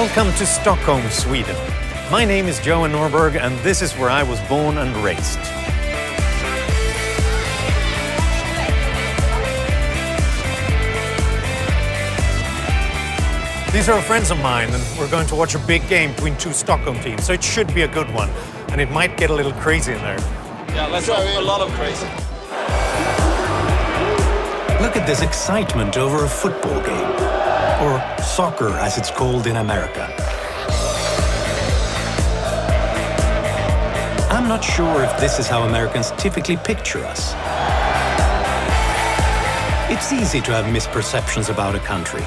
Welcome to Stockholm, Sweden. My name is Johan Norberg, and this is where I was born and raised. These are friends of mine, and we're going to watch a big game between two Stockholm teams, so it should be a good one. And it might get a little crazy in there. Yeah, let's hope a lot of crazy. Look at this excitement over a football game, or soccer as it's called in America. I'm not sure if this is how Americans typically picture us. It's easy to have misperceptions about a country.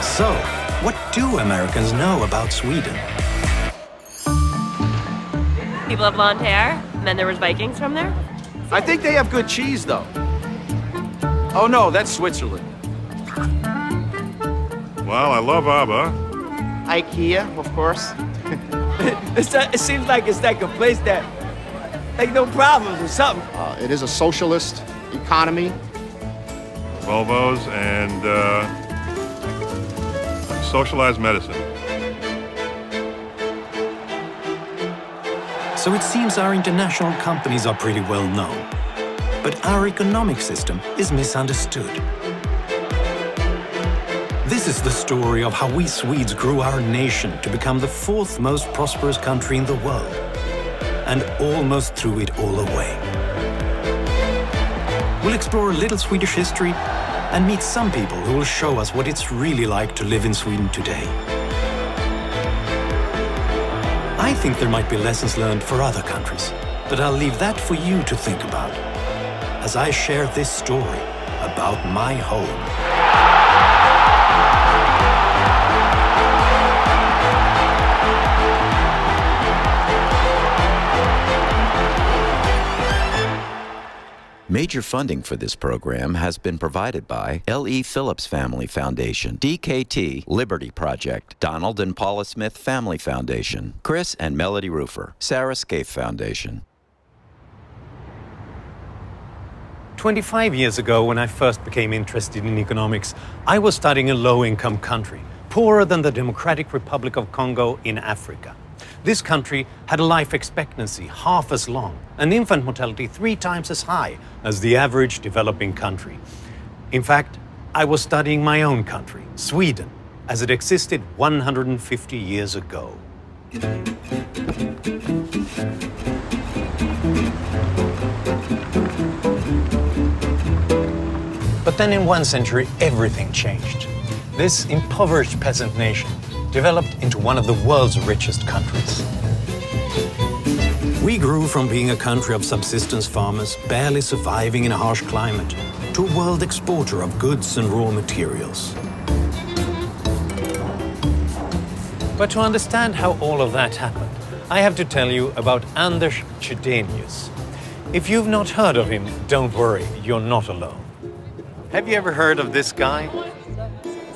So, what do Americans know about Sweden? People have blonde hair, and then there was Vikings from there. I think they have good cheese, though. Oh, no, that's Switzerland. Well, I love ABBA. IKEA, of course. It seems like it's like a place that, like, no problems or something. It is a socialist economy. Volvos and socialized medicine. So it seems our international companies are pretty well known. But our economic system is misunderstood. This is the story of how we Swedes grew our nation to become the fourth most prosperous country in the world, and almost threw it all away. We'll explore a little Swedish history and meet some people who will show us what it's really like to live in Sweden today. I think there might be lessons learned for other countries, but I'll leave that for you to think about as I share this story about my home. Major funding for this program has been provided by L.E. Phillips Family Foundation, DKT Liberty Project, Donald and Paula Smith Family Foundation, Chris and Melody Roofer, Sarah Scaife Foundation. 25 years ago, when I first became interested in economics, I was studying a low-income country, poorer than the Democratic Republic of Congo in Africa. This country had a life expectancy half as long, and infant mortality 3 times as high as the average developing country. In fact, I was studying my own country, Sweden, as it existed 150 years ago. But then in 1 century, everything changed. This impoverished peasant nation developed into one of the world's richest countries. We grew from being a country of subsistence farmers, barely surviving in a harsh climate, to a world exporter of goods and raw materials. But to understand how all of that happened, I have to tell you about Anders Chydenius. If you've not heard of him, don't worry, you're not alone. Have you ever heard of this guy?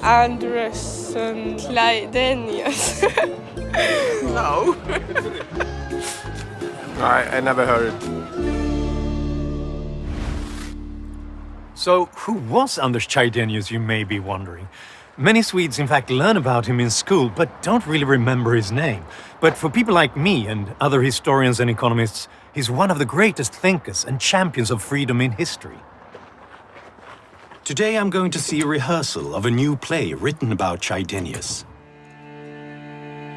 Anders Chydenius. No. I never heard it. So, who was Anders Chydenius, you may be wondering? Many Swedes, in fact, learn about him in school, but don't really remember his name. But for people like me and other historians and economists, he's one of the greatest thinkers and champions of freedom in history. Today I'm going to see a rehearsal of a new play written about Chydenius.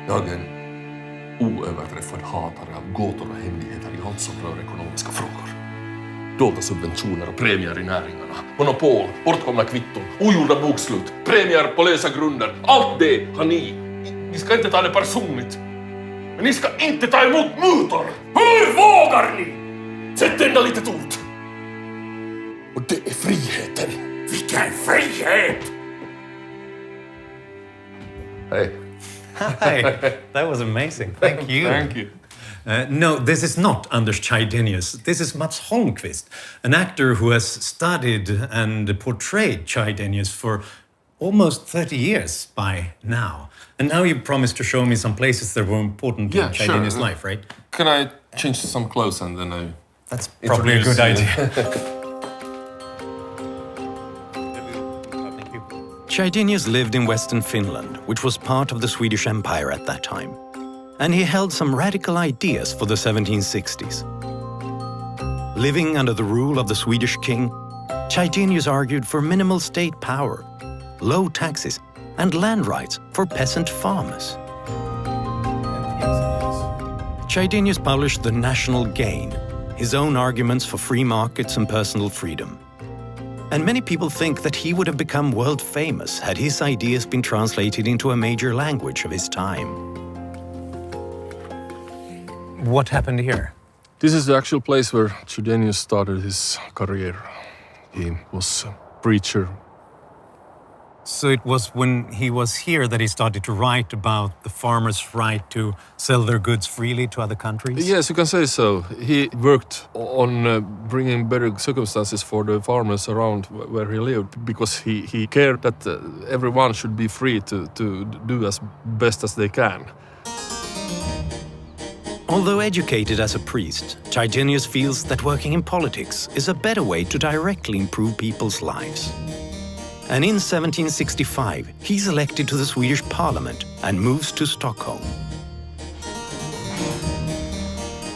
Jag är en oöverträffad hatare av gåtor och hemligheter i allt som rör ekonomiska frågor. Dolda subventioner och premier i näringarna, monopol, bortkomna kvitton, ogjorda bokslut, premier på lösa grunder. Allt det har ni. Ni ska inte ta det personligt. Men ni ska inte ta emot mutor! Hur vågar ni? Sätt ända litet ord. Och det är friheten. Vilken frihet! Hej. Hi, that was amazing. Thank you. Thank you. No, this is not Anders Chydenius. This is Mats Holmqvist, an actor who has studied and portrayed Chydenius for almost 30 years by now. And now you promised to show me some places that were important in Chydenius' life, right? Can I change some clothes and then I... That's probably a good idea. Chydenius lived in Western Finland, which was part of the Swedish Empire at that time, and he held some radical ideas for the 1760s. Living under the rule of the Swedish king, Chydenius argued for minimal state power, low taxes, and land rights for peasant farmers. Chydenius published The National Gain, his own arguments for free markets and personal freedom. And many people think that he would have become world famous had his ideas been translated into a major language of his time. What happened here? This is the actual place where Chydenius started his career. He was a preacher. So it was when he was here that he started to write about the farmers' right to sell their goods freely to other countries? Yes, you can say so. He worked on bringing better circumstances for the farmers around where he lived, because he cared that everyone should be free to do as best as they can. Although educated as a priest, Chydenius feels that working in politics is a better way to directly improve people's lives. And in 1765, he's elected to the Swedish parliament and moves to Stockholm.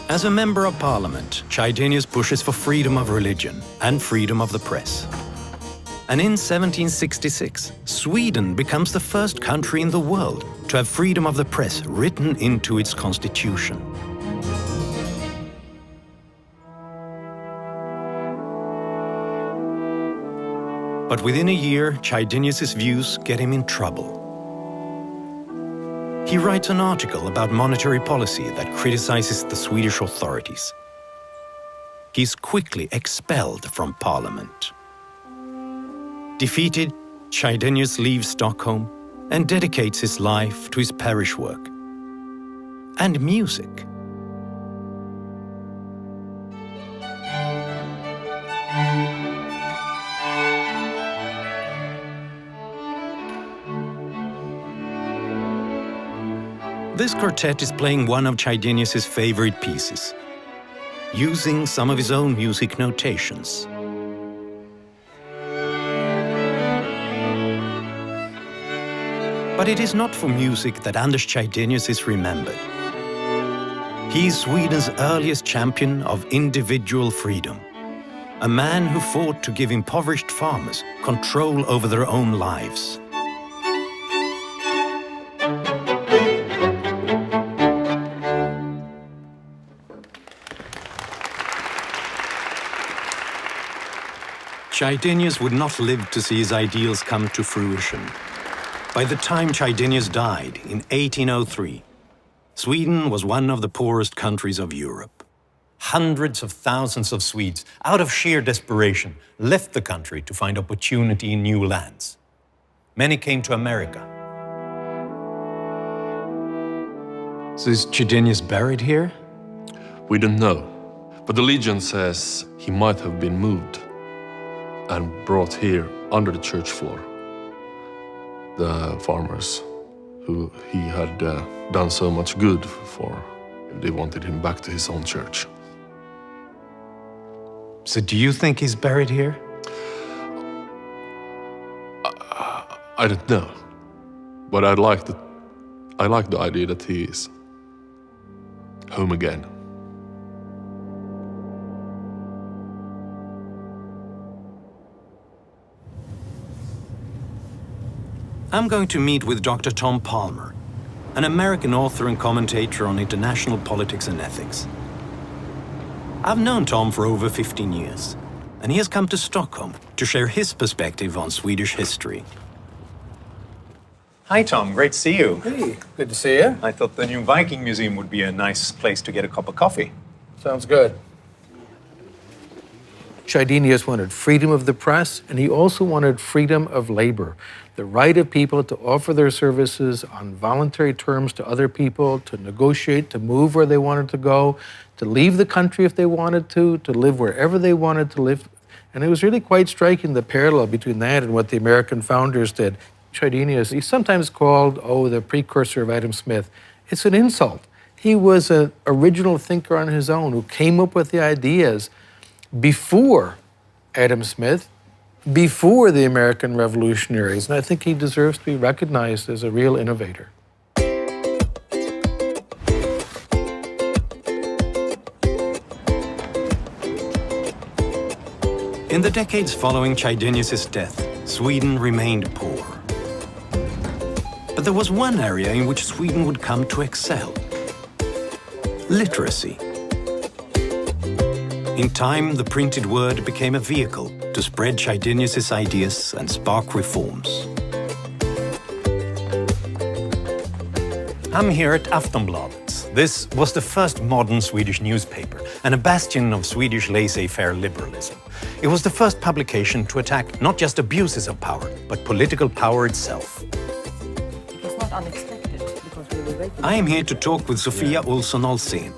As a member of parliament, Chydenius pushes for freedom of religion and freedom of the press. And in 1766, Sweden becomes the first country in the world to have freedom of the press written into its constitution. But within a year, Chydenius' views get him in trouble. He writes an article about monetary policy that criticizes the Swedish authorities. He's quickly expelled from parliament. Defeated, Chydenius leaves Stockholm and dedicates his life to his parish work and music. This quartet is playing one of Chydenius' favorite pieces, using some of his own music notations. But it is not for music that Anders Chydenius is remembered. He is Sweden's earliest champion of individual freedom, a man who fought to give impoverished farmers control over their own lives. Chydenius would not live to see his ideals come to fruition. By the time Chydenius died in 1803, Sweden was one of the poorest countries of Europe. Hundreds of thousands of Swedes, out of sheer desperation, left the country to find opportunity in new lands. Many came to America. So is Chydenius buried here? We don't know, but the legend says he might have been moved and brought here under the church floor. The farmers who he had done so much good for, they wanted him back to his own church. So do you think he's buried here? I don't know, but I like the idea that he is home again. I'm going to meet with Dr. Tom Palmer, an American author and commentator on international politics and ethics. I've known Tom for over 15 years, and he has come to Stockholm to share his perspective on Swedish history. Hi, Tom. Great to see you. Hey, good to see you. I thought the new Viking Museum would be a nice place to get a cup of coffee. Sounds good. Chydenius wanted freedom of the press, and he also wanted freedom of labor, the right of people to offer their services on voluntary terms to other people, to negotiate, to move where they wanted to go, to leave the country if they wanted to live wherever they wanted to live. And it was really quite striking, the parallel between that and what the American founders did. Chydenius, he's sometimes called, the precursor of Adam Smith. It's an insult. He was an original thinker on his own who came up with the ideas before Adam Smith, before the American revolutionaries, and I think he deserves to be recognized as a real innovator. In the decades following Chydenius' death, Sweden remained poor. But there was one area in which Sweden would come to excel: literacy. In time, the printed word became a vehicle to spread Chydenius' ideas and spark reforms. I'm here at Aftonbladet. This was the first modern Swedish newspaper and a bastion of Swedish laissez-faire liberalism. It was the first publication to attack not just abuses of power, but political power itself. It was not unexpected because we were waiting. I am here to talk with Sofia Olsson Alsén,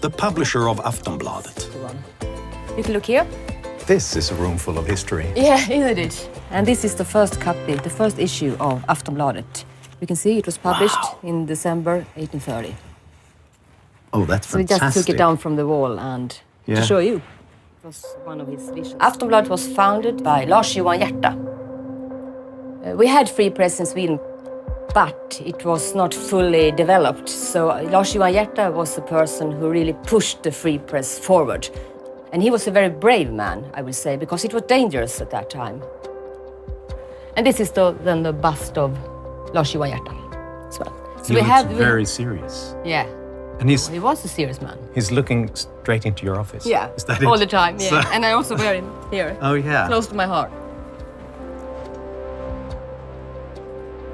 the publisher of Aftonbladet. You can look here. This is a room full of history. Yeah, isn't it? And this is the first copy, the first issue of Aftonbladet. You can see it was published in December 1830. Oh, that's So we fantastic. just took it down from the wall and to show you. It was one of his visions. Aftonbladet was founded by Lars Johan Hierta. We had free press in Sweden, but it was not fully developed. So Lars Johan Hierta was the person who really pushed the free press forward. And he was a very brave man, I would say, because it was dangerous at that time. And this is then the bust of Lars Johan Hierta as well. So He looks very serious. Yeah. And He was a serious man. he's looking straight into your office. Yeah, Is that it? all the time, yeah. So- And I also wear him here, Oh, yeah. close to my heart.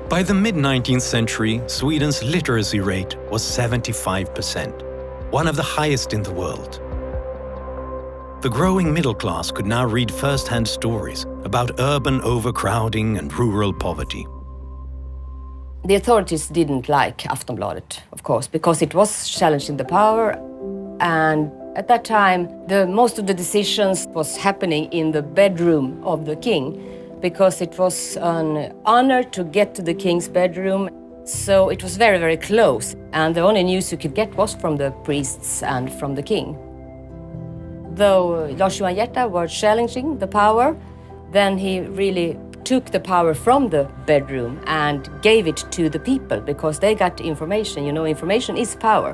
By the mid-19th century, Sweden's literacy rate was 75%, one of the highest in the world. The growing middle class could now read first-hand stories about urban overcrowding and rural poverty. The authorities didn't like Aftonbladet, of course, because it was challenging the power. And at that time, most of the decisions was happening in the bedroom of the king, because it was an honor to get to the king's bedroom. So it was very, very close. And the only news you could get was from the priests and from the king. Though Lars Johan Hierta was challenging the power, then he really took the power from the bedroom and gave it to the people because they got information. You know, information is power.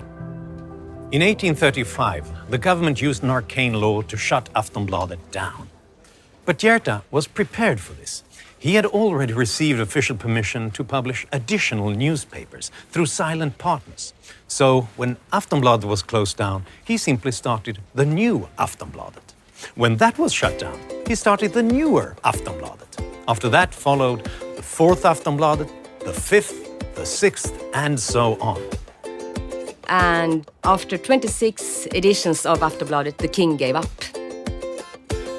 In 1835, the government used an arcane law to shut Aftonbladet down. But Hierta was prepared for this. He had already received official permission to publish additional newspapers through silent partners. So when Aftonbladet was closed down, he simply started the new Aftonbladet. When that was shut down, he started the newer Aftonbladet. After that followed the fourth Aftonbladet, the fifth, the sixth, and so on. And after 26 editions of Aftonbladet, the king gave up.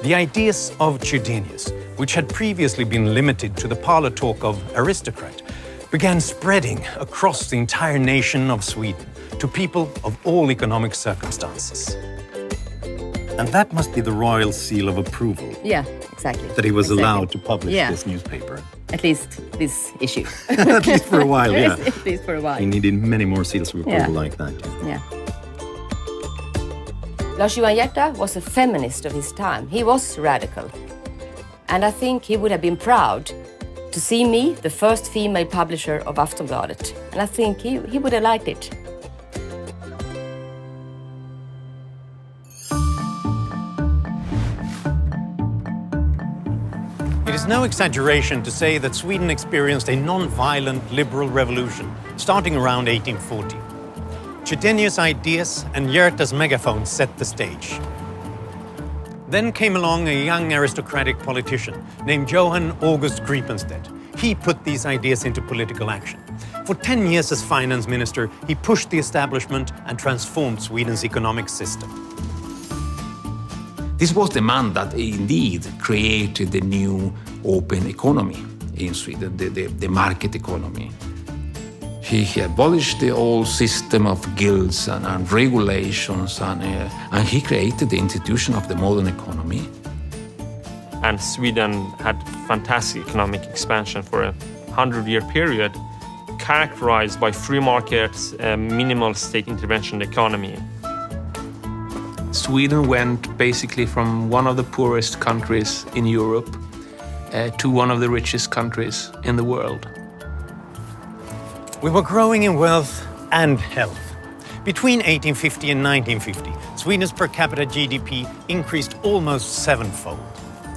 The ideas of Chydenius, which had previously been limited to the parlor talk of aristocrat, began spreading across the entire nation of Sweden to people of all economic circumstances. And that must be the royal seal of approval, Yeah, exactly. that he was Exactly. allowed to publish Yeah. this newspaper. At least this issue. At least for a while, yeah. At least for a while. He needed many more seals of approval Yeah. like that. Yeah. Lars Johan Hierta was a feminist of his time. He was radical. And I think he would have been proud to see me, the first female publisher of Aftonbladet. And I think he would have liked it. It is no exaggeration to say that Sweden experienced a non-violent liberal revolution starting around 1840. Chydenius' ideas and Hierta's megaphone set the stage. Then came along a young aristocratic politician named Johan August Gripenstedt. He put these ideas into political action. For 10 years as finance minister, he pushed the establishment and transformed Sweden's economic system. This was the man that indeed created the new open economy in Sweden, the market economy. He abolished the old system of guilds and regulations, and he created the institution of the modern economy. And Sweden had fantastic economic expansion for a 100-year period, characterized by free markets, minimal state intervention economy. Sweden went basically from one of the poorest countries in Europe to one of the richest countries in the world. We were growing in wealth and health. Between 1850 and 1950, Sweden's per capita GDP increased almost sevenfold.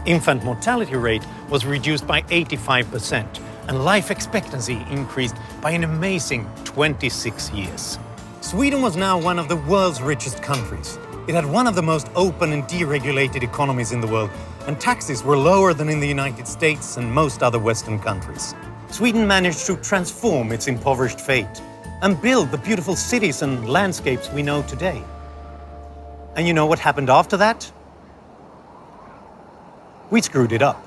Infant mortality rate was reduced by 85%, and life expectancy increased by an amazing 26 years. Sweden was now one of the world's richest countries. It had one of the most open and deregulated economies in the world, and taxes were lower than in the United States and most other Western countries. Sweden managed to transform its impoverished fate and build the beautiful cities and landscapes we know today. And you know what happened after that? We screwed it up.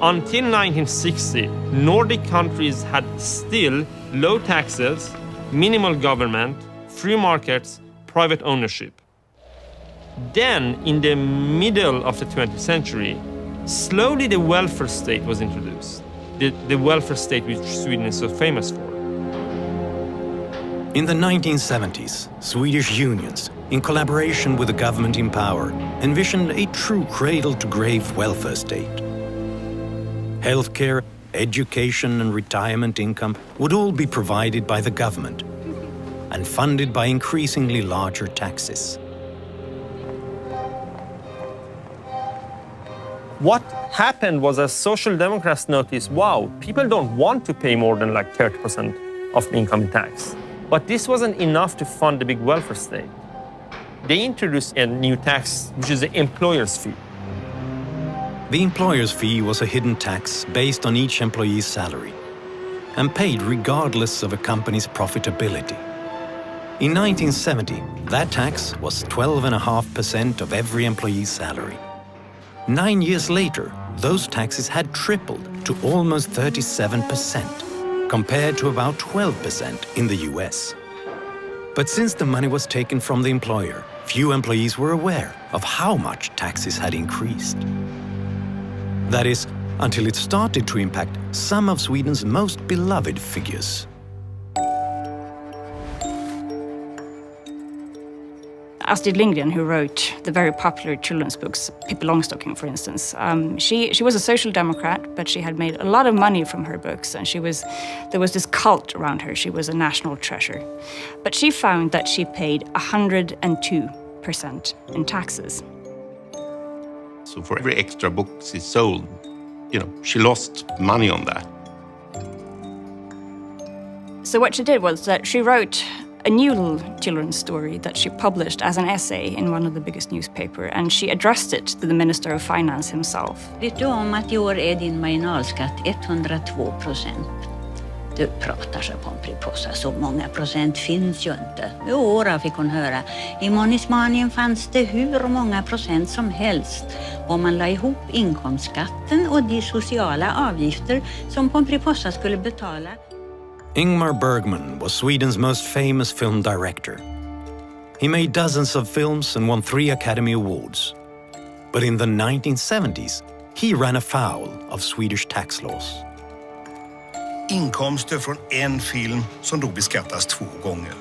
Until 1960, Nordic countries had still low taxes, minimal government, free markets, private ownership. Then, in the middle of the 20th century, slowly the welfare state was introduced. The welfare state which Sweden is so famous for. In the 1970s, Swedish unions, in collaboration with the government in power, envisioned a true cradle-to-grave welfare state. Healthcare, education and retirement income would all be provided by the government and funded by increasingly larger taxes. What happened was as Social Democrats noticed, wow, people don't want to pay more than like 30% of the income in tax. But this wasn't enough to fund the big welfare state. They introduced a new tax, which is the employer's fee. The employer's fee was a hidden tax based on each employee's salary and paid regardless of a company's profitability. In 1970, that tax was 12.5% of every employee's salary. 9 years later, those taxes had tripled to almost 37%, compared to about 12% in the US. But since the money was taken from the employer, few employees were aware of how much taxes had increased. That is, until it started to impact some of Sweden's most beloved figures. Astrid Lindgren, who wrote the very popular children's books, Pippi Longstocking, for instance, she was a social democrat, but she had made a lot of money from her books, and there was this cult around her. She was a national treasure. But she found that she paid 102% in taxes. So for every extra book she sold, she lost money on that. So what she did was that she wrote a new little children's story that she published as an essay in one of the biggest newspapers, and she addressed it to the Minister of Finance himself. Vet du om att i år är din marginalskatt 102%? Du pratar så Pomperipossa, så många procent finns ju inte. Jo, då fick hon höra. I Monismanien fanns det hur många procent som helst. Om man la ihop inkomstskatten och de sociala avgifter som Pomperipossa skulle betala. Ingmar Bergman was Sweden's most famous film director. He made dozens of films and won 3 Academy Awards. But in the 1970s, he ran afoul of Swedish tax laws. Inkomster från en film som då beskattas 2 gånger.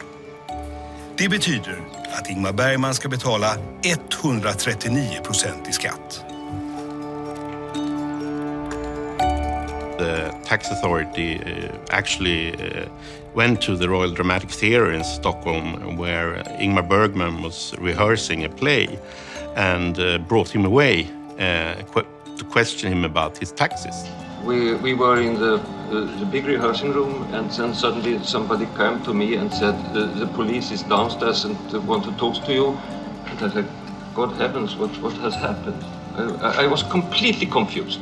Det betyder att Ingmar Bergman ska betala 139% i skatt. The tax authority actually went to the Royal Dramatic Theatre in Stockholm, where Ingmar Bergman was rehearsing a play, and brought him away to question him about his taxes. We were in the big rehearsing room, and then suddenly somebody came to me and said, the police is downstairs and want to talk to you. And I said, God heavens, what has happened? I was completely confused.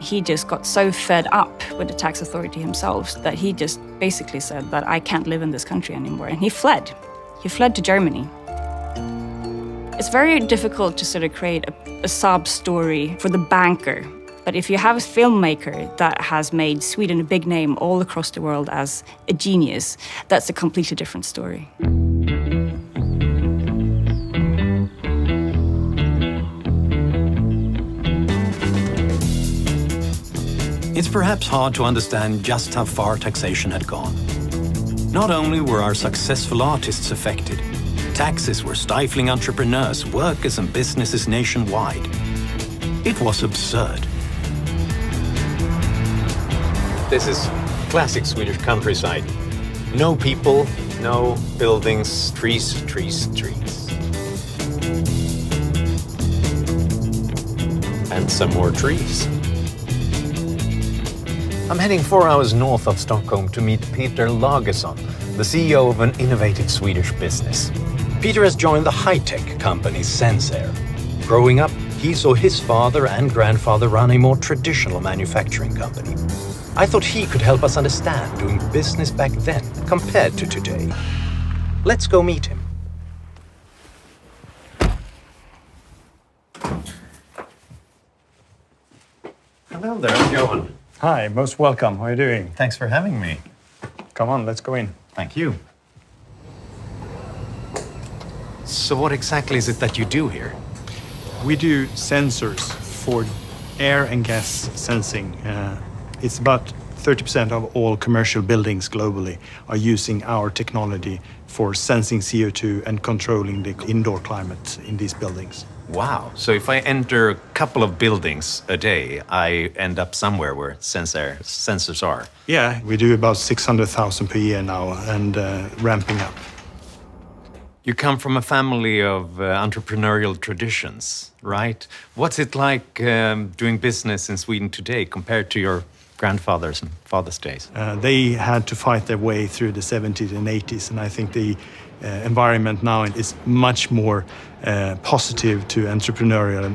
He just got so fed up with the tax authority himself that he just basically said that I can't live in this country anymore, and he fled. He fled to Germany. It's very difficult to sort of create a sob story for the banker But if you have a filmmaker that has made Sweden a big name all across the world as a genius, that's a completely different story. It's perhaps hard to understand just how far taxation had gone. Not only were our successful artists affected, taxes were stifling entrepreneurs, workers and businesses nationwide. It was absurd. This is classic Swedish countryside. No people, no buildings, trees, trees, trees. And some more trees. I'm heading 4 hours north of Stockholm to meet Peter Lagesson, the CEO of an innovative Swedish business. Peter has joined the high-tech company Sensair. Growing up, he saw his father and grandfather run a more traditional manufacturing company. I thought he could help us understand doing business back then compared to today. Let's go meet him. Hello there, Johan. Hi, most welcome. How are you doing? Thanks for having me. Come on, let's go in. Thank you. So what exactly is it that you do here? We do sensors for air and gas sensing. It's about 30% of all commercial buildings globally are using our technology for sensing CO2 and controlling the indoor climate in these buildings. Wow. So if I enter a couple of buildings a day, I end up somewhere where sensors are. Yeah, we do about 600,000 per year now and ramping up. You come from a family of entrepreneurial traditions, right? What's it like doing business in Sweden today compared to your grandfathers and fathers' days? They had to fight their way through the 70s and 80s, and I think the environment now is much more positive to entrepreneurial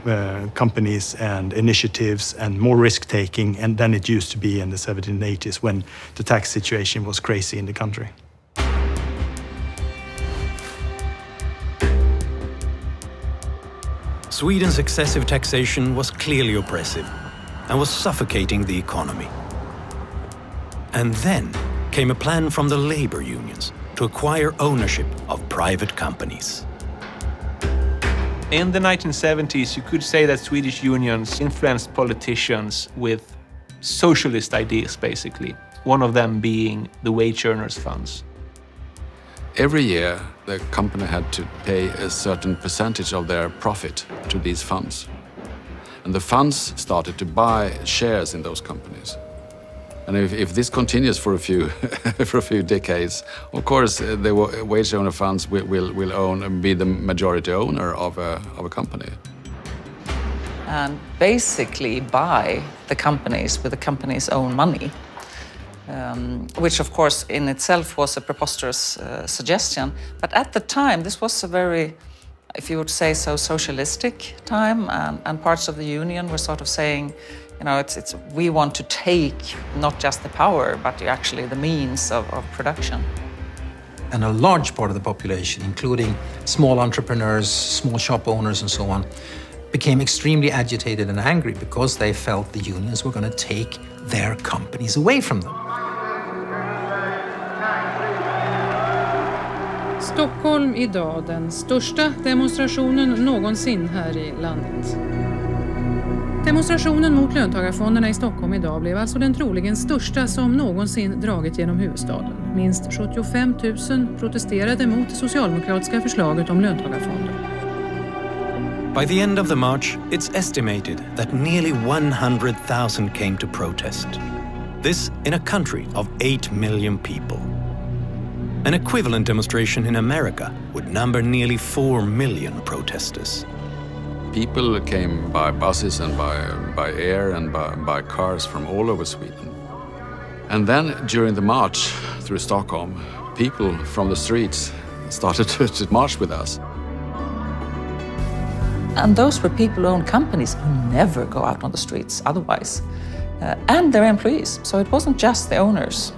companies and initiatives and more risk-taking than it used to be in the 70s and 80s when the tax situation was crazy in the country. Sweden's excessive taxation was clearly oppressive and was suffocating the economy. And then came a plan from the labor unions to acquire ownership of private companies. In the 1970s, you could say that Swedish unions influenced politicians with socialist ideas, basically. One of them being the wage earners funds. Every year, the company had to pay a certain percentage of their profit to these funds. And the funds started to buy shares in those companies. And if this continues for a few for a few decades, of course, the wage owner funds will be the majority owner of a company. And basically buy the companies with the company's own money. Which of course in itself was a preposterous suggestion. But at the time, this was a very, if you would say so, socialistic time, and parts of the union were sort of saying, you know, we want to take not just the power, but actually the means of production. And a large part of the population, including small entrepreneurs, small shop owners and so on, became extremely agitated and angry because they felt the unions were going to take their companies away from them. Stockholm idag, den största demonstrationen någonsin här i landet. Demonstrationen mot löntagarfonderna i Stockholm idag blev alltså den troligen största som någonsin dragit genom huvudstaden. Minst 75 000 protesterade mot det socialdemokratiska förslaget om löntagarfonder. By the end of the march, it's estimated that nearly 100,000 came to protest. This in a country of 8 million people. An equivalent demonstration in America would number nearly 4 million protesters. People came by buses and by air and by cars from all over Sweden. And then during the march through Stockholm, people from the streets started to march with us. And those were people who owned companies who never go out on the streets otherwise. And their employees. So it wasn't just the owners.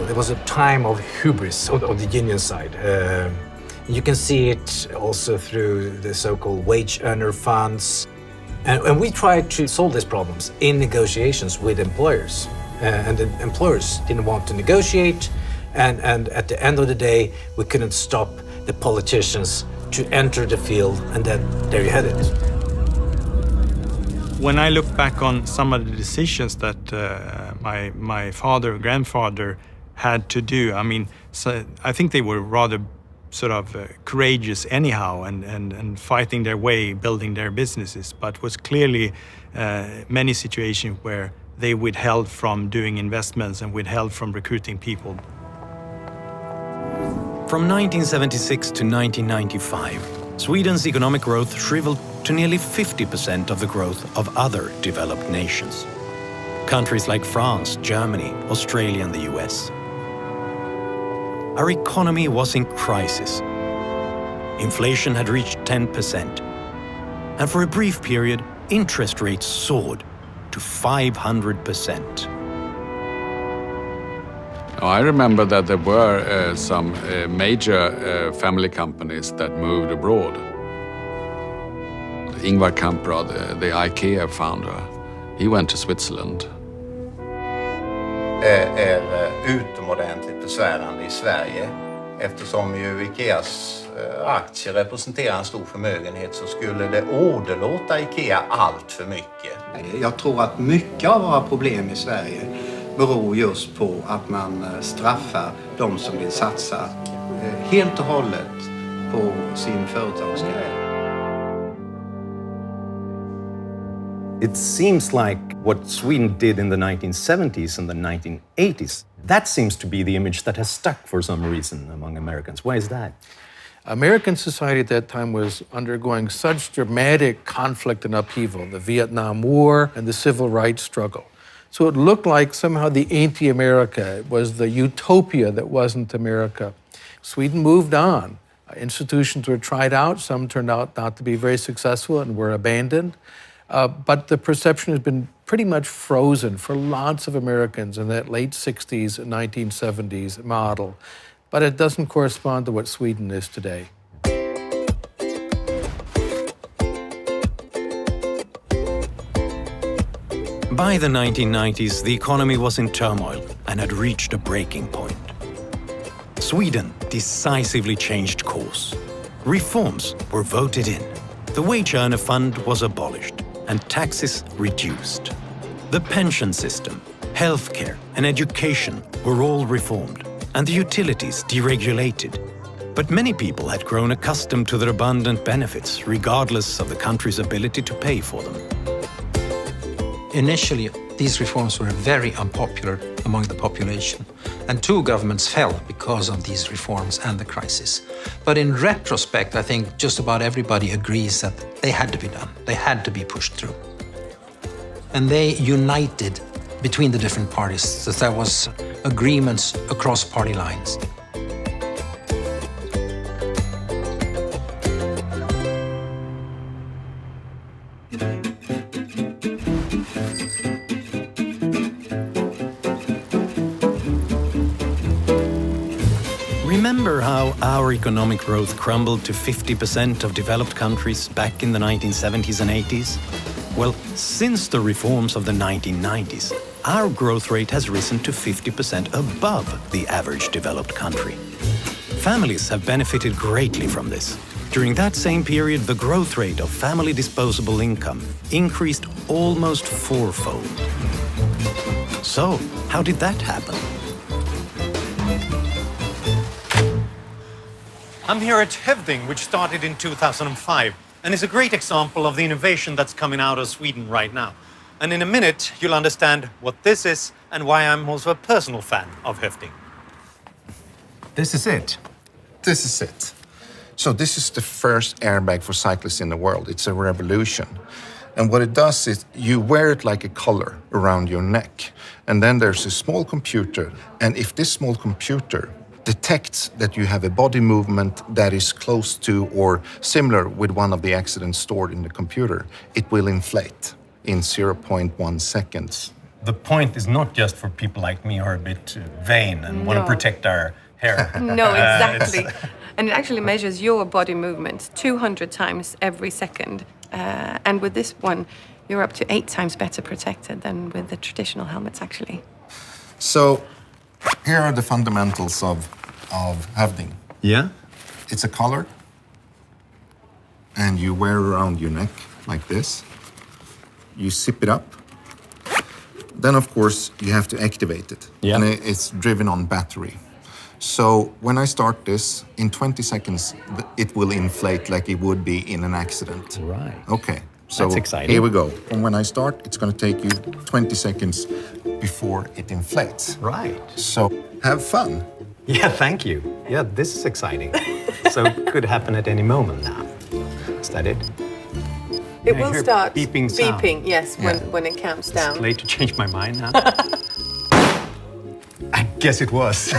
There was a time of hubris on the union side. You can see it also through the so-called wage earner funds. And we tried to solve these problems in negotiations with employers. And the employers didn't want to negotiate. And at the end of the day, we couldn't stop the politicians to enter the field. And then there you had it. When I look back on some of the decisions that my father, grandfather had to do, I mean, so I think they were rather sort of courageous anyhow and fighting their way, building their businesses, but was clearly many situations where they withheld from doing investments and withheld from recruiting people. From 1976 to 1995, Sweden's economic growth shriveled to nearly 50% of the growth of other developed nations. Countries like France, Germany, Australia, and the US. Our economy was in crisis. Inflation had reached 10%. And for a brief period, interest rates soared to 500%. I remember that there were some major family companies that moved abroad. Ingvar Kamprad, the IKEA founder, he went to Switzerland. Är utomordentligt besvärande i Sverige eftersom ju Ikeas aktier representerar en stor förmögenhet, så skulle det åderlåta Ikea allt för mycket. Jag tror att mycket av våra problem i Sverige beror just på att man straffar de som vill satsa helt och hållet på sin företagskarriär. It seems like what Sweden did in the 1970s and the 1980s, that seems to be the image that has stuck for some reason among Americans. Why is that? American society at that time was undergoing such dramatic conflict and upheaval, the Vietnam War and the civil rights struggle. So it looked like somehow the anti-America was the utopia that wasn't America. Sweden moved on. Institutions were tried out. Some turned out not to be very successful and were abandoned. But the perception has been pretty much frozen for lots of Americans in that late 60s, 1970s model. But it doesn't correspond to what Sweden is today. By the 1990s, the economy was in turmoil and had reached a breaking point. Sweden decisively changed course. Reforms were voted in. The wage earner fund was abolished and taxes reduced. The pension system, healthcare, and education were all reformed, and the utilities deregulated. But many people had grown accustomed to their abundant benefits, regardless of the country's ability to pay for them. Initially, these reforms were very unpopular among the population, and two governments fell because of these reforms and the crisis. But in retrospect, I think just about everybody agrees that they had to be done. They had to be pushed through. And they united between the different parties, so there was agreements across party lines. Remember how our economic growth crumbled to 50% of developed countries back in the 1970s and 80s? Well, since the reforms of the 1990s, our growth rate has risen to 50% above the average developed country. Families have benefited greatly from this. During that same period, the growth rate of family disposable income increased almost fourfold. So, how did that happen? I'm here at Hevding, which started in 2005, and is a great example of the innovation that's coming out of Sweden right now. And in a minute, you'll understand what this is and why I'm also a personal fan of Hevding. This is it. This is it. So this is the first airbag for cyclists in the world. It's a revolution. And what it does is you wear it like a collar around your neck. And then there's a small computer. And if this small computer detects that you have a body movement that is close to or similar with one of the accidents stored in the computer, it will inflate in 0.1 seconds. The point is not just for people like me who are a bit vain and want to protect our hair. No, exactly. And it actually measures your body movements 200 times every second. And with this one, you're up to 8 times better protected than with the traditional helmets, actually. So here are the fundamentals of Hävding. Yeah? It's a collar, and you wear around your neck like this. You zip it up. Then, of course, you have to activate it. Yeah. And it's driven on battery. So when I start this, in 20 seconds, it will inflate like it would be in an accident. Right. Okay. So That's exciting. here we go. And when I start, it's going to take you 20 seconds before it inflates. Right. So have fun. Yeah, thank you. Yeah, this is exciting. So it could happen at any moment now. Is that it? It I will hear start beeping sound. yes, when it counts down. It's late to change my mind now. I guess it was.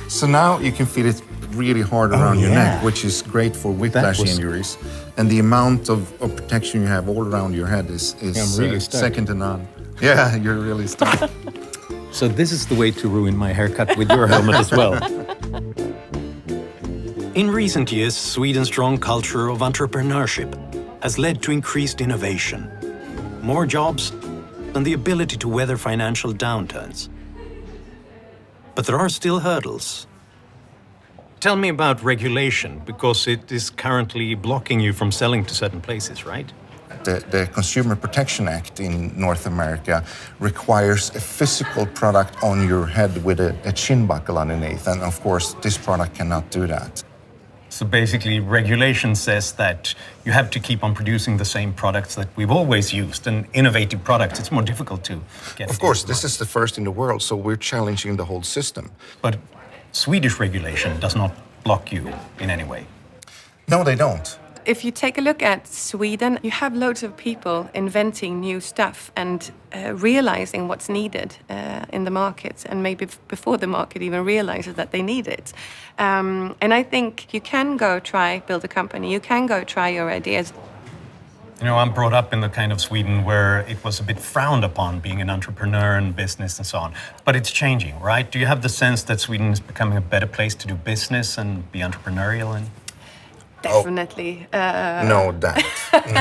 So now you can feel it really hard around your yeah. neck, which is great for whiplash was- injuries. And the amount of protection you have all around your head is I'm really stuck. second to none. Yeah, you're really stuck. So this is the way to ruin my haircut with your helmet as well. In recent years, Sweden's strong culture of entrepreneurship has led to increased innovation, more jobs, and the ability to weather financial downturns. But there are still hurdles. Tell me about regulation, because it is currently blocking you from selling to certain places, right? The Consumer Protection Act in North America requires a physical product on your head with a chin buckle underneath. And of course, this product cannot do that. So basically, regulation says that you have to keep on producing the same products that we've always used, and innovative products. It's more difficult to get. Of course, this is the first in the world, so we're challenging the whole system. But Swedish regulation does not block you in any way. No, they don't. If you take a look at Sweden, you have loads of people inventing new stuff and realizing what's needed in the market, and maybe before the market even realizes that they need it. And I think you can go build a company, you can go try your ideas. You know, I'm brought up in the kind of Sweden where it was a bit frowned upon being an entrepreneur in business and so on. But it's changing, right? Do you have the sense that Sweden is becoming a better place to do business and be entrepreneurial in? Definitely. No doubt,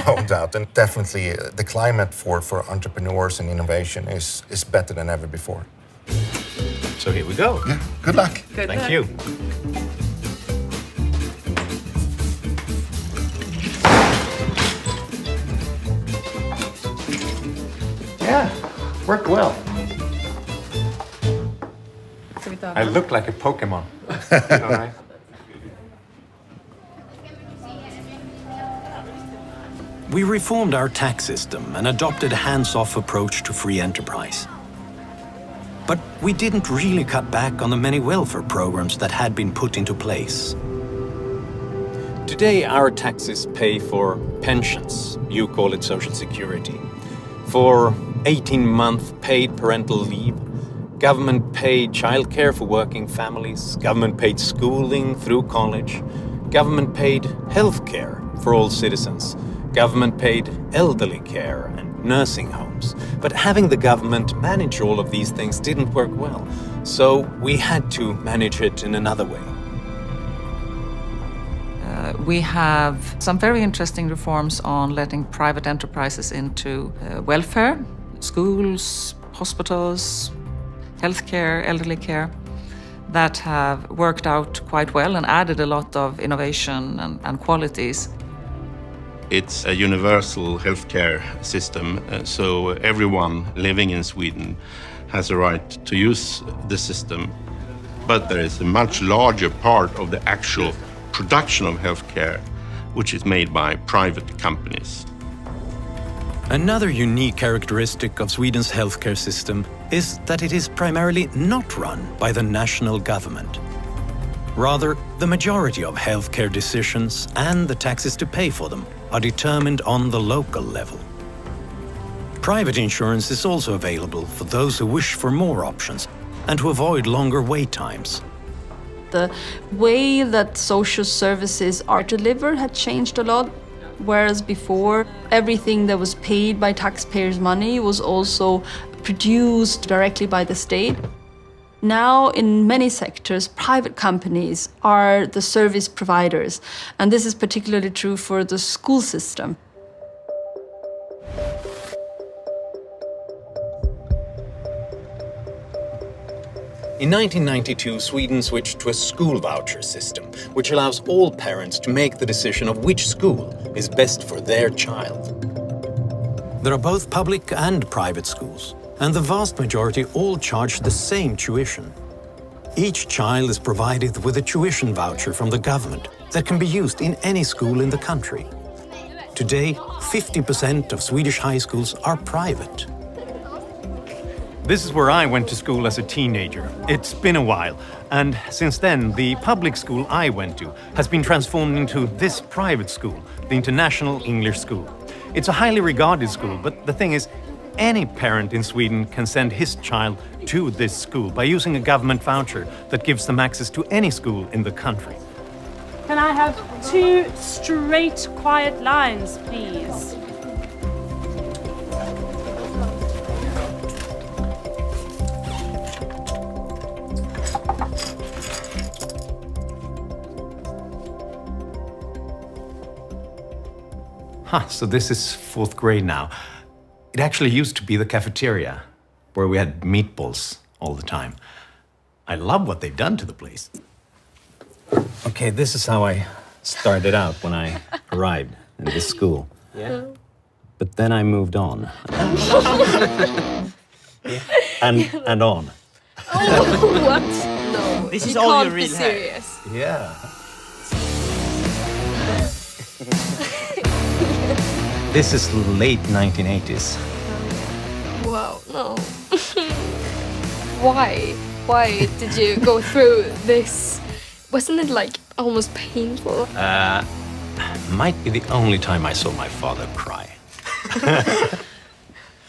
no doubt. And definitely the climate for entrepreneurs and innovation is better than ever before. So here we go. Yeah, good luck. Good Thank luck. you. Yeah, worked well. I look like a Pokemon. All right. We reformed our tax system and adopted a hands-off approach to free enterprise. But we didn't really cut back on the many welfare programs that had been put into place. Today, our taxes pay for pensions. You call it Social Security. For 18-month paid parental leave, government-paid childcare for working families, government-paid schooling through college, government-paid healthcare for all citizens, government-paid elderly care and nursing homes. But having the government manage all of these things didn't work well, so we had to manage it in another way. We have some very interesting reforms on letting private enterprises into welfare, schools, hospitals, healthcare, elderly care, that have worked out quite well and added a lot of innovation and qualities. It's a universal healthcare system, so everyone living in Sweden has a right to use the system. But there is a much larger part of the actual production of healthcare which is made by private companies. Another unique characteristic of Sweden's healthcare system is that it is primarily not run by the national government. Rather, the majority of healthcare decisions and the taxes to pay for them are determined on the local level. Private insurance is also available for those who wish for more options and to avoid longer wait times. The way that social services are delivered had changed a lot. Whereas before, everything that was paid by taxpayers' money was also produced directly by the state. Now, in many sectors, private companies are the service providers, and this is particularly true for the school system. In 1992, Sweden switched to a school voucher system, which allows all parents to make the decision of which school is best for their child. There are both public and private schools, and the vast majority all charge the same tuition. Each child is provided with a tuition voucher from the government that can be used in any school in the country. Today, 50% of Swedish high schools are private. This is where I went to school as a teenager. It's been a while, and since then, the public school I went to has been transformed into this private school, the International English School. It's a highly regarded school, but the thing is, any parent in Sweden can send his child to this school by using a government voucher that gives them access to any school in the country. Can I have 2 straight, quiet lines, please? So this is 4th grade now. It actually used to be the cafeteria, where we had meatballs all the time. I love what they've done to the place. Okay, this is how I started out when I arrived in this school. Yeah. But then I moved on. and on. What? No. This is you all can't you be really serious. Yeah. This is late 1980s. Wow, no. Why? Why did you go through this? Wasn't it like almost painful? Might be the only time I saw my father cry.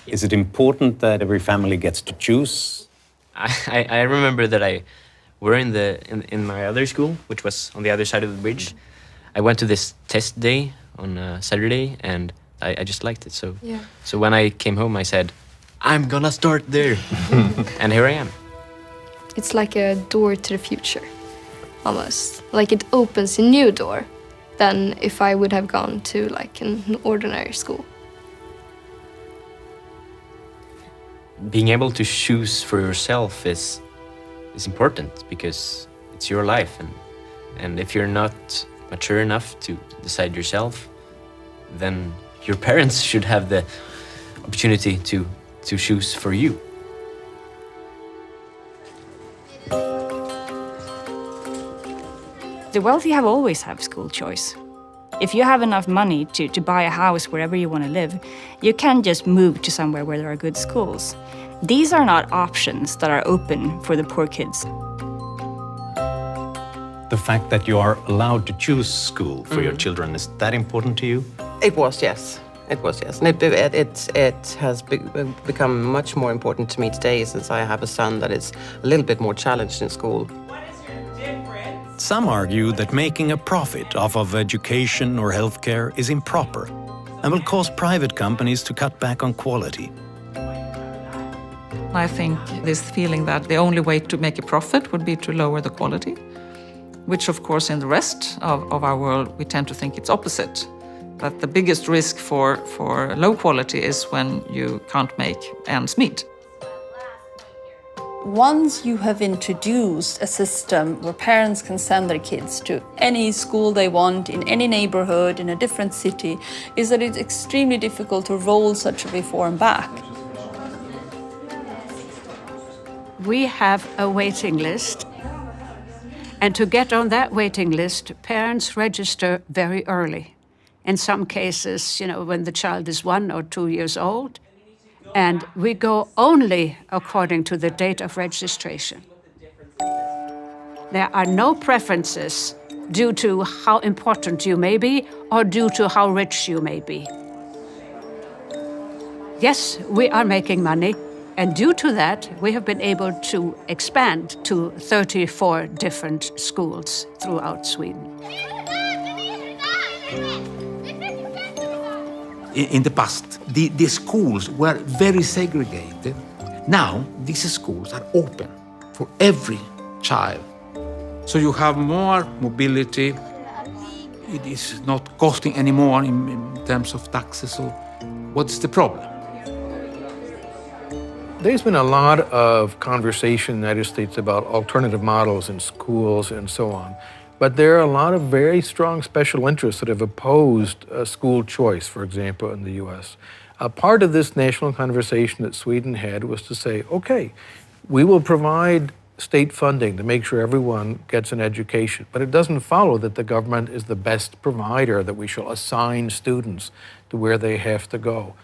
Is it important that every family gets to choose? I remember that I were in my other school, which was on the other side of the bridge. I went to this test day on Saturday, and I just liked it. So when I came home, I said, I'm gonna start there. And here I am. It's like a door to the future, almost. Like it opens a new door than if I would have gone to like an ordinary school. Being able to choose for yourself is important because it's your life, and if you're not mature enough to decide yourself, then your parents should have the opportunity to choose for you. The wealthy have always had school choice. If you have enough money to buy a house wherever you want to live, you can just move to somewhere where there are good schools. These are not options that are open for the poor kids. The fact that you are allowed to choose school for your children, is that important to you? It was, yes. It was, yes. And it has become much more important to me today since I have a son that is a little bit more challenged in school. Some argue that making a profit off of education or healthcare is improper and will cause private companies to cut back on quality. I think this feeling that the only way to make a profit would be to lower the quality, which of course in the rest of our world we tend to think it's opposite. That the biggest risk for low quality is when you can't make ends meet. Once you have introduced a system where parents can send their kids to any school they want, in any neighborhood, in a different city, is that it's extremely difficult to roll such a reform back. We have a waiting list. And to get on that waiting list, parents register very early. In some cases, when the child is 1 or 2 years old. And we go only according to the date of registration. There are no preferences due to how important you may be or due to how rich you may be. Yes, we are making money, and due to that, we have been able to expand to 34 different schools throughout Sweden. In the past, the schools were very segregated. Now, these schools are open. for every child. So you have more mobility. It is not costing any more in terms of taxes. So what's the problem? There's been a lot of conversation in the United States about alternative models in schools and so on. But there are a lot of very strong special interests that have opposed school choice, for example, in the US. A part of this national conversation that Sweden had was to say, okay, we will provide state funding to make sure everyone gets an education, but it doesn't follow that the government is the best provider, that we shall assign students to where they have to go.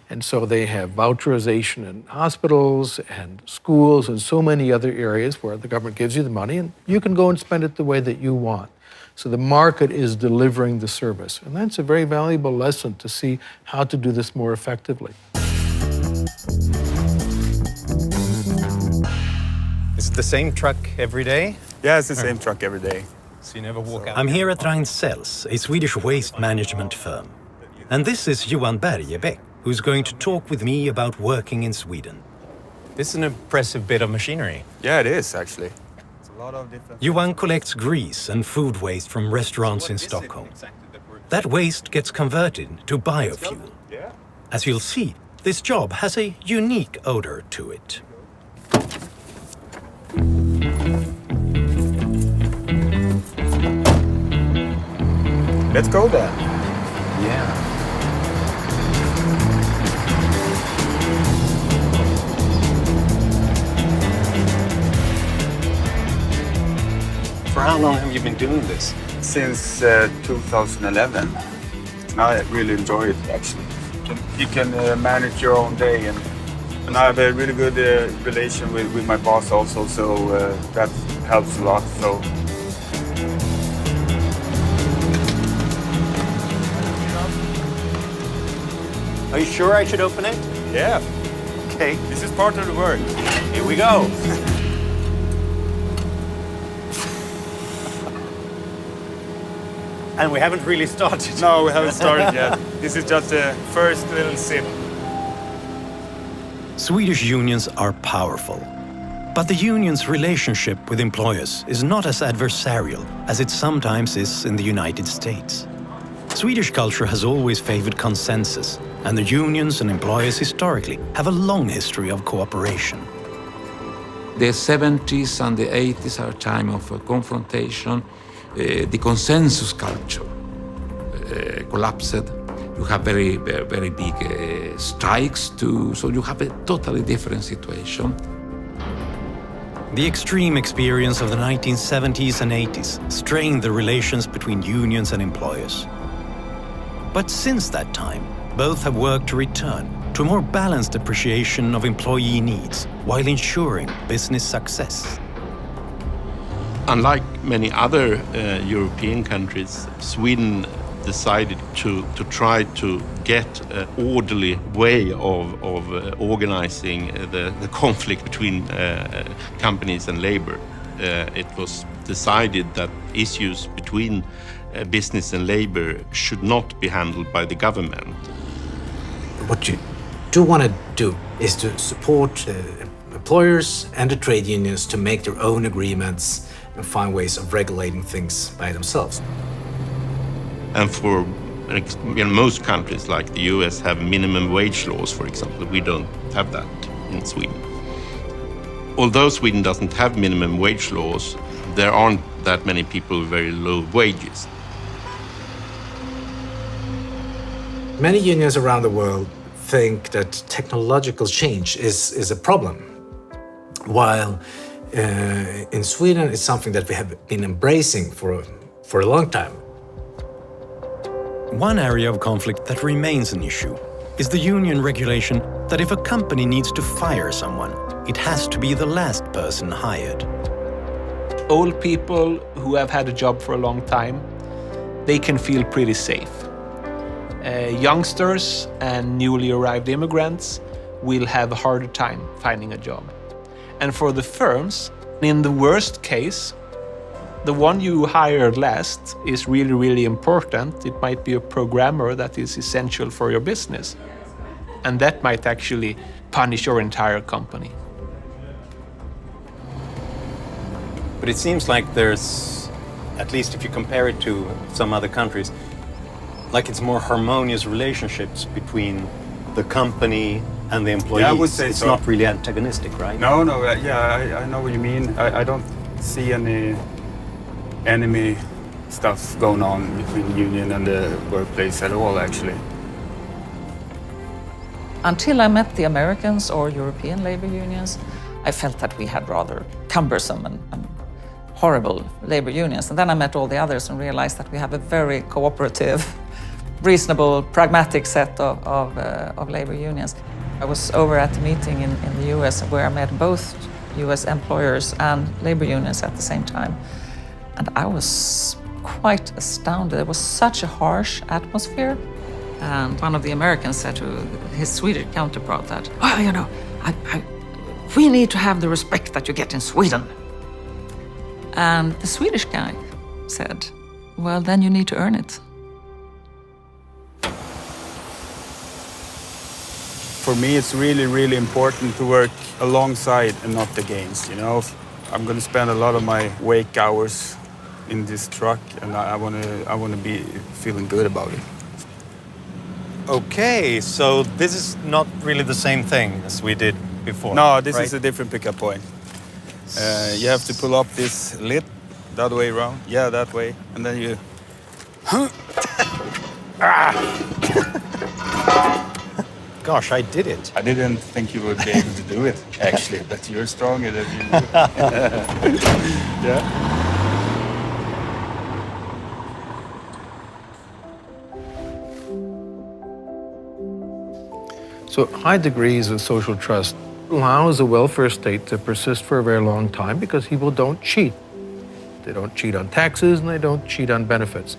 And so they have voucherization in hospitals and schools and so many other areas where the government gives you the money and you can go and spend it the way that you want. So the market is delivering the service. And that's a very valuable lesson to see how to do this more effectively. Is it the same truck every day? Yeah, it's the same truck every day. So you never walk out? I'm here at Ragn-Sells, a Swedish waste management firm. And this is Johan Bergebäck, who's going to talk with me about working in Sweden. This is an impressive bit of machinery. Yeah, it is actually. It's a lot of different... Johan collects grease and food waste from restaurants in Stockholm. That waste gets converted to biofuel. As you'll see, this job has a unique odor to it. Let's go then. Yeah. For how long have you been doing this? Since 2011. And I really enjoy it, actually. You can manage your own day, and I have a really good relation with my boss also, so that helps a lot. So. Are you sure I should open it? Yeah. Okay. This is part of the work. Here we go. And we haven't really started. No, we haven't started yet. This is just the first little sip. Swedish unions are powerful. But the union's relationship with employers is not as adversarial as it sometimes is in the United States. Swedish culture has always favored consensus, and the unions and employers historically have a long history of cooperation. The 70s and the 80s are a time of confrontation. The consensus culture collapsed. You have very big strikes too, so you have a totally different situation. The extreme experience of the 1970s and 80s strained the relations between unions and employers. But since that time, both have worked to return to a more balanced appreciation of employee needs while ensuring business success. Unlike many other European countries, Sweden decided to try to get an orderly way of organizing the conflict between companies and labor. It was decided that issues between business and labor should not be handled by the government. What you do want to do is to support employers and the trade unions to make their own agreements and find ways of regulating things by themselves. And for most countries like the US have minimum wage laws, for example. We don't have that in Sweden. Although Sweden doesn't have minimum wage laws, there aren't that many people with very low wages. Many unions around the world think that technological change is a problem, while in Sweden it's something that we have been embracing for a long time. One area of conflict that remains an issue is the union regulation that if a company needs to fire someone, it has to be the last person hired. Old people who have had a job for a long time, they can feel pretty safe. Youngsters and newly arrived immigrants will have a harder time finding a job. And for the firms, in the worst case, the one you hired last is really, really important. It might be a programmer that is essential for your business. And that might actually punish your entire company. But it seems like there's, at least if you compare it to some other countries, like it's more harmonious relationships between the company and the employees. Yeah, I would say it's so. not really antagonistic, right? No, I know what you mean. I don't see any enemy stuff going on between the union and the workplace at all, actually. Until I met the Americans or European labor unions, I felt that we had rather cumbersome and horrible labor unions. And then I met all the others and realized that we have a very cooperative, reasonable, pragmatic set of labor unions. I was over at the meeting in the US where I met both US employers and labor unions at the same time. And I was quite astounded. There was such a harsh atmosphere. And one of the Americans said to his Swedish counterpart that, well, you know, we need to have the respect that you get in Sweden. And the Swedish guy said, well, then you need to earn it. For me, it's really, really important to work alongside and not against. You know, I'm going to spend a lot of my wake hours in this truck, and I want to be feeling good about it. Okay, so this is not really the same thing as we did before. No, this right? is a different pickup point. You have to pull up this lid the other way around. Yeah, that way, and then you. Gosh, I did it. I didn't think you would be able to do it, actually, but you're stronger than you. Yeah. So high degrees of social trust allows a welfare state to persist for a very long time because people don't cheat. They don't cheat on taxes and they don't cheat on benefits.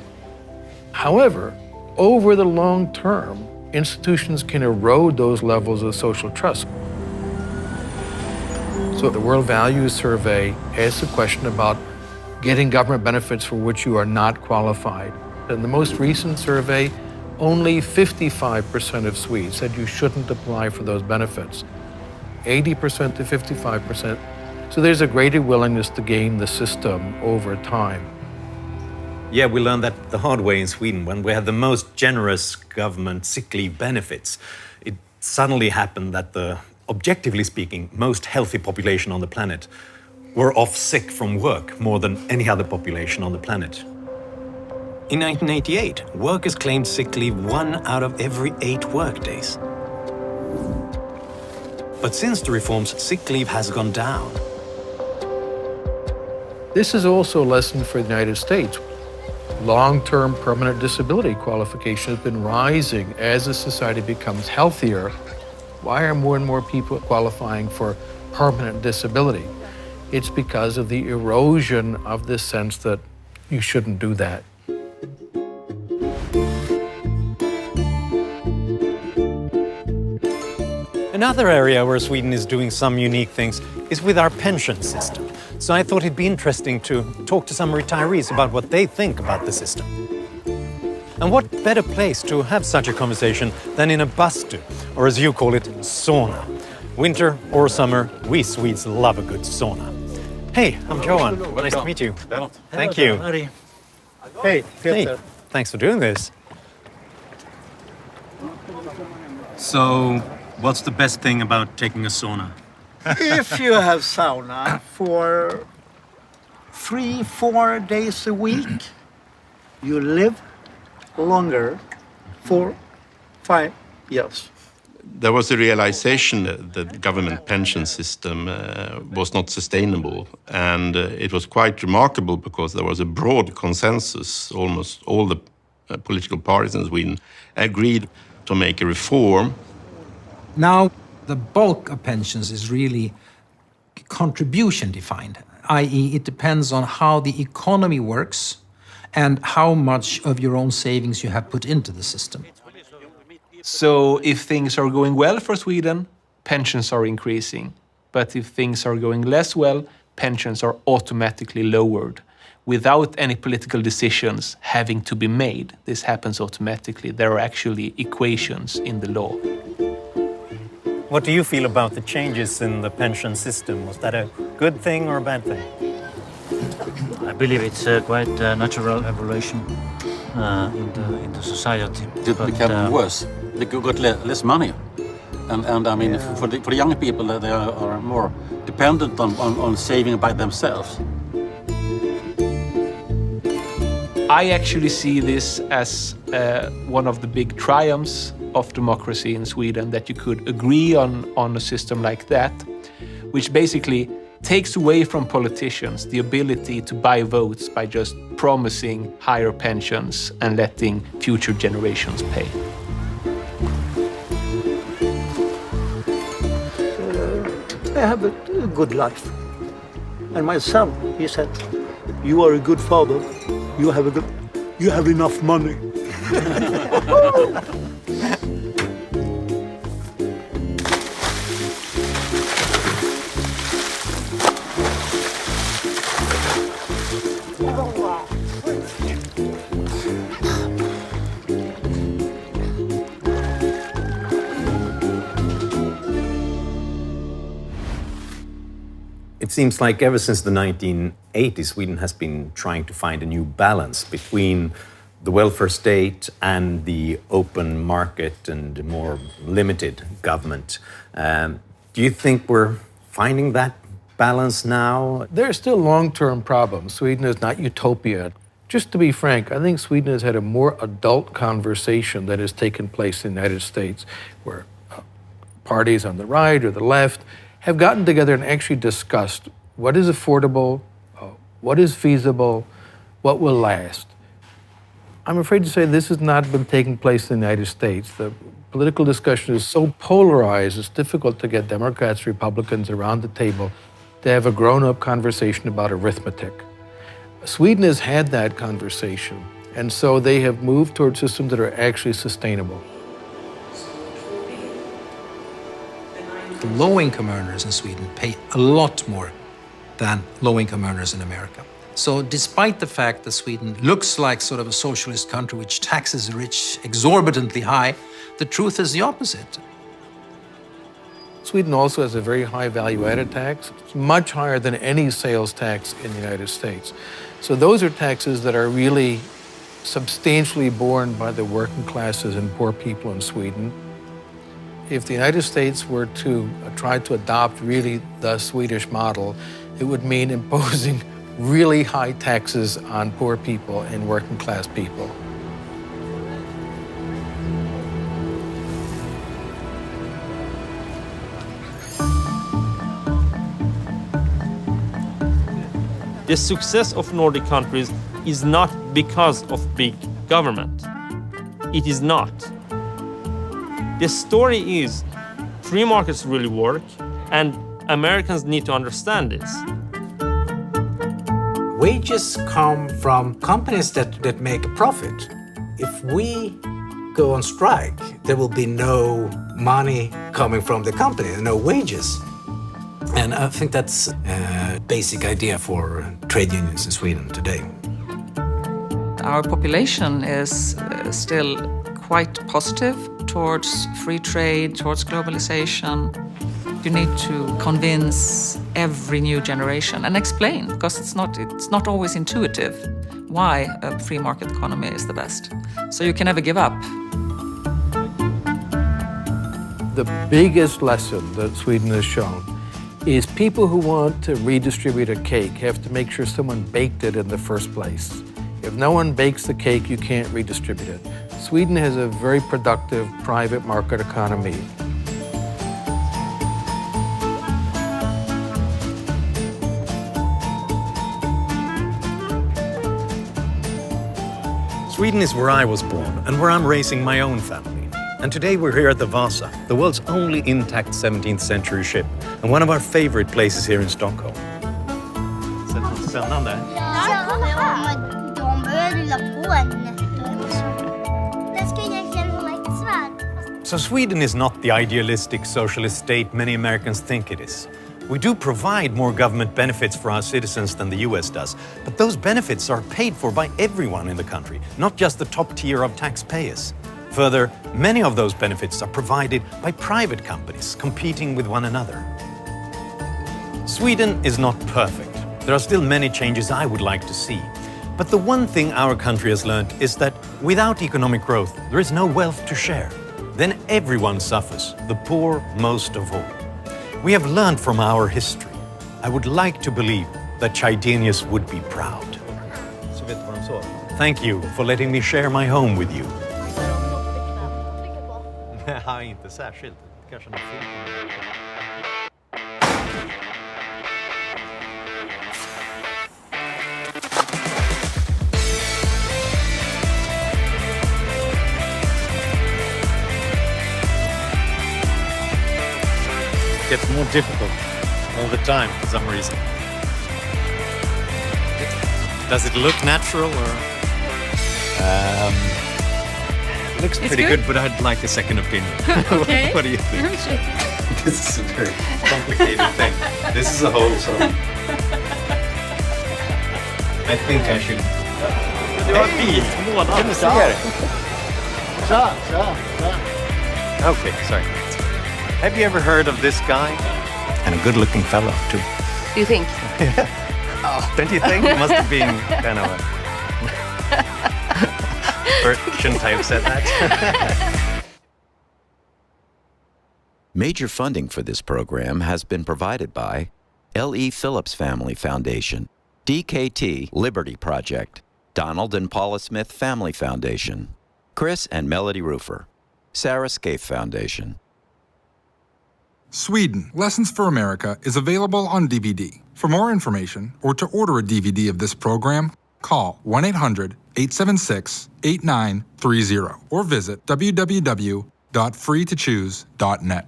However, over the long term, institutions can erode those levels of social trust. So the World Values Survey asks a question about getting government benefits for which you are not qualified. In the most recent survey, only 55% of Swedes said you shouldn't apply for those benefits. 80% to 55%. So there's a greater willingness to game the system over time. Yeah, we learned that the hard way in Sweden. When we had the most generous government sick leave benefits, it suddenly happened that the, objectively speaking, most healthy population on the planet were off sick from work more than any other population on the planet. In 1988, workers claimed sick leave 1 out of every 8 workdays. But since the reforms, sick leave has gone down. This is also a lesson for the United States. Long-term permanent disability qualification has been rising as the society becomes healthier. Why are more and more people qualifying for permanent disability? It's because of the erosion of this sense that you shouldn't do that. Another area where Sweden is doing some unique things is with our pension system. So I thought it'd be interesting to talk to some retirees about what they think about the system. And what better place to have such a conversation than in a bastu, or as you call it, sauna. Winter or summer, we Swedes love a good sauna. Hey, I'm Johan. Nice to meet you. Thank you. Hey, Hey, thanks for doing this. So, what's the best thing about taking a sauna? If you have sauna for 3-4 days a week, you live longer for 5 years. There was a realization that the government pension system was not sustainable, and it was quite remarkable because there was a broad consensus. Almost all the political parties in Sweden agreed to make a reform. Now, the bulk of pensions is really contribution defined, i.e. it depends on how the economy works and how much of your own savings you have put into the system. So if things are going well for Sweden, pensions are increasing. But if things are going less well, pensions are automatically lowered without any political decisions having to be made. This happens automatically. There are actually equations in the law. What do you feel about the changes in the pension system? Was that a good thing or a bad thing? I believe it's quite a natural evolution in the society. It became worse. They got less money. And I mean, for the young people, they are more dependent on saving by themselves. I actually see this as one of the big triumphs of democracy in Sweden, that you could agree on a system like that, which basically takes away from politicians the ability to buy votes by just promising higher pensions and letting future generations pay. I have a good life. And my son, he said, you are a good father. You have enough money. It seems like ever since the 1980s, Sweden has been trying to find a new balance between the welfare state and the open market and more limited government. Do you think we're finding that balance now? There are still long-term problems. Sweden is not utopia. Just to be frank, I think Sweden has had a more adult conversation that has taken place in the United States, where parties on the right or the left have gotten together and actually discussed what is affordable, what is feasible, what will last. I'm afraid to say this has not been taking place in the United States. The political discussion is so polarized, it's difficult to get Democrats, Republicans around the table to have a grown-up conversation about arithmetic. Sweden has had that conversation, and so they have moved towards systems that are actually sustainable. Low-income earners in Sweden pay a lot more than low-income earners in America. So despite the fact that Sweden looks like sort of a socialist country which taxes the rich exorbitantly high, the truth is the opposite. Sweden also has a very high value-added tax. It's much higher than any sales tax in the United States. So those are taxes that are really substantially borne by the working classes and poor people in Sweden. If the United States were to try to adopt really the Swedish model, it would mean imposing really high taxes on poor people and working class people. The success of Nordic countries is not because of big government. It is not. The story is free markets really work, and Americans need to understand this. Wages come from companies that make a profit. If we go on strike, there will be no money coming from the company, no wages. And I think that's a basic idea for trade unions in Sweden today. Our population is still quite positive towards free trade, towards globalization. You need to convince every new generation and explain, because it's not always intuitive, why a free market economy is the best. So you can never give up. The biggest lesson that Sweden has shown is people who want to redistribute a cake have to make sure someone baked it in the first place. If no one bakes the cake, you can't redistribute it. Sweden has a very productive private market economy. Sweden is where I was born and where I'm raising my own family. And today we're here at the Vasa, the world's only intact 17th century ship, and one of our favorite places here in Stockholm. Spännande. So Sweden is not the idealistic socialist state many Americans think it is. We do provide more government benefits for our citizens than the US does, but those benefits are paid for by everyone in the country, not just the top tier of taxpayers. Further, many of those benefits are provided by private companies competing with one another. Sweden is not perfect, There are still many changes I would like to see. But the one thing our country has learned is that without economic growth, there is no wealth to share. Then everyone suffers, the poor most of all. We have learned from our history. I would like to believe that Chydenius would be proud. Thank you for letting me share my home with you. Nej, inte särskilt. Kanske något fel. It gets more difficult all the time for some reason. Does it look natural or? It looks It's pretty good? good, but I'd like a second opinion. Okay. What do you think? This is a very complicated thing. This is a whole sort of... I think I should... Kan du se här? Okay, sorry. Have you ever heard of this guy? And a good-looking fellow, too. You think? Don't you think? It must have been kind of a... Or shouldn't I have said that? Major funding for this program has been provided by L.E. Phillips Family Foundation, DKT Liberty Project, Donald and Paula Smith Family Foundation, Chris and Melody Roofer, Sarah Scaife Foundation. Sweden, Lessons for America is available on DVD. For more information or to order a DVD of this program, call 1-800-876-8930 or visit www.freetochoose.net.